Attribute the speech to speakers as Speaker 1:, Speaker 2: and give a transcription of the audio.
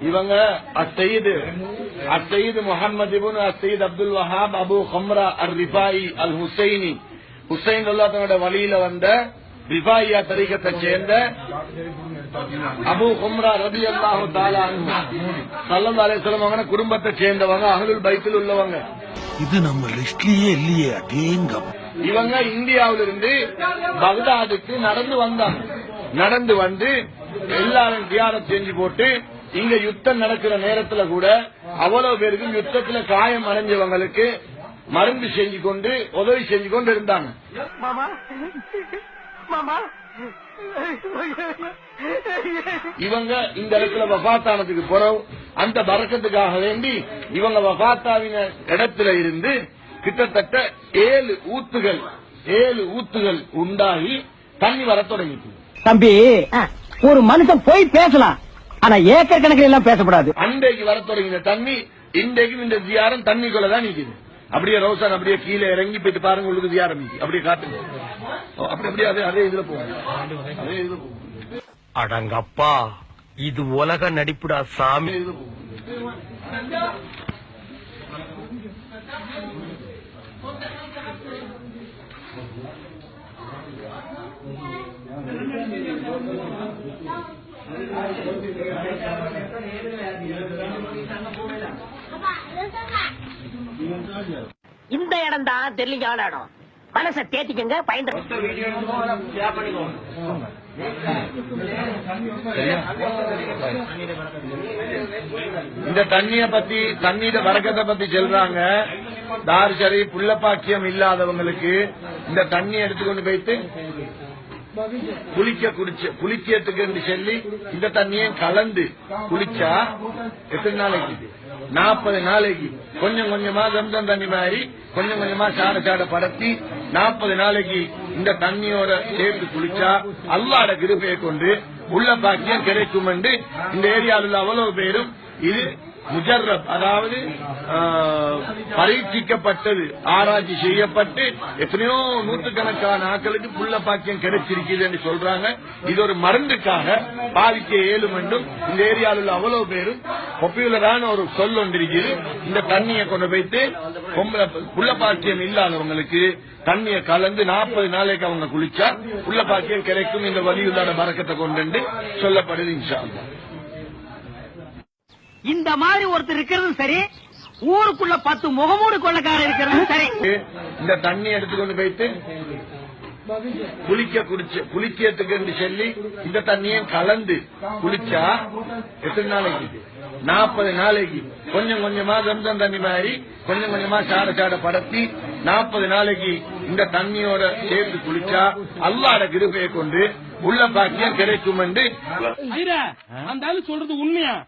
Speaker 1: இவங்க அஸ்ஸயீது முஹம்மது இப்னு அஸ்ஸயீத் அப்துல் வஹாப் அபு ஹம்ரா அர் ரிஃபாயி அல் ஹுசைனி ஹுசைன் அல்லாஹ்வோட வழியில வந்த ரிஃபாயியா தரீகத்தை சேர்ந்த அபு ஹம்ரா ரலியல்லாஹு தஆலா அன்ஹு ஸல்லல்லாஹு அலைஹி வஸல்லம் அவங்க குடும்பத்தை சேர்ந்தவங்க, அஹ்லுல் பைத்தில் உள்ளவங்க.
Speaker 2: இது நம்ம லிஸ்ட்லயே இல்லையே. அடேங்கப்பா.
Speaker 1: இவங்க இந்தியாவிலிருந்து பக்தாதுக்கு நடந்து வந்தாங்க. நடந்து வந்து எல்லாரும் தியானம் செஞ்சு போட்டு இங்க யுத்தம் நடக்கிற நேரத்துல கூட அவ்வளவு பேருக்கும் யுத்தத்துல காயம் அடைஞ்சவங்களுக்கு மருந்து செஞ்சு கொண்டு உதவி செஞ்சு கொண்டு இருந்தாங்க. இவங்க இந்த இடத்துல வஃபாத்தானதுக்கு பிறகு அந்த பரக்கத்துக்காக வேண்டி இவங்க வஃபாத்தாவின இடத்துல இருந்து கிட்டத்தட்ட 7 ஊத்துகள் உண்டாகி தண்ணி வர தொடங்கிட்டு.
Speaker 3: தம்பி, ஒரு மனுஷன் போய் பேசலாம், ஆனா ஏக்கர் கணக்கில் எல்லாம் பேசக்கூடாது.
Speaker 1: அன்றைக்கு வர தொடங்கின தண்ணி இன்றைக்கும் இந்த ஜியாரம் தண்ணிக்குள்ளதான் நிக்குது. அப்படியே ரோசான் அப்படியே கீழே இறங்கி போயிட்டு பாருங்க, உங்களுக்கு ஜியாரம் அப்படியே காட்டுங்க. அப்படியே அதே இதுல போகும்.
Speaker 2: அடங்கப்பா, இது உலக நடிப்புடா சாமி.
Speaker 3: இந்த இடம் தான் தெரியல இடம். மனசை தேத்திக்கங்க, பயந்து.
Speaker 1: இந்த தண்ணிய பத்தி, தண்ணீர வரக்கத்தை பத்தி சொல்றாங்க. தார் ஷரீப் புள்ள பாக்கியம் இல்லாதவங்களுக்கு இந்த தண்ணி எடுத்துக்கொண்டு போயிட்டு குளிக்கிறதுக்கு சொல்லி இந்த தண்ணியை கலந்து குளிச்சா எத்தனை நாளைக்கு? 40 நாளைக்கு கொஞ்சம் கொஞ்சமா ஜம்சம் தண்ணி மாதிரி கொஞ்சம் கொஞ்சமா சாட படத்தி 40 நாளைக்கு இந்த தண்ணியோட சேர்த்து குளிச்சா அல்லாஹ்வோட கிருபையை கொண்டு உள்ள பாக்கியம் கிடைக்கும் என்று இந்த ஏரியாவில் அவ்வளவு பேரும் இது முஜர்ரப், அதாவது பரீட்சிக்கப்பட்டது, ஆராய்ச்சி செய்யப்பட்டு எத்தனையோ நூற்றுக்கணக்கான ஆட்களுக்கு புள்ள பாக்கியம் கிடைச்சிருக்குது என்று சொல்றாங்க. இது ஒரு மருந்துக்காக பாதிக்க இயலும் என்றும் இந்த ஏரியாவில் அவ்வளவு பேரும் பாப்புலரான ஒரு சொல் ஒன்றிருக்குது. இந்த தண்ணியை கொண்டு போயிட்டு புள்ள பாக்கியம் இல்லாதவங்களுக்கு தண்ணியை கலந்து 40 நாளைக்கு அவங்க குளிச்சா புள்ள பாக்கியம் கிடைக்கும். இந்த வலியுள்ளான பரக்கத்தை கொண்டு சொல்லப்படுது இன்ஷா அல்லாஹ்.
Speaker 3: இந்த மாதிரி ஒருத்தர் இருக்கிறது சரி, ஊருக்குள்ள 10 முகமூடு கொள்ளக்காரர் இருக்கிறது சரி.
Speaker 1: இந்த தண்ணி எடுத்துக்கொண்டு போயிட்டு குளிக்கிறதுக்கு சொல்லி இந்த தண்ணியை கலந்து குளிச்சா எத்தனை நாளைக்கு? 40 நாளைக்கு கொஞ்சம் கொஞ்சமா ஜம்சம் தண்ணி மாதிரி கொஞ்சம் கொஞ்சமா சாட படத்தி 40 நாளைக்கு இந்த தண்ணியோட சேர்த்து குளிச்சா அல்லாஹ்வோட கிருபையை கொண்டு உள்ள பாக்கியம் கிடைக்கும் என்று
Speaker 4: அந்த ஆளு சொல்றது உண்மையா?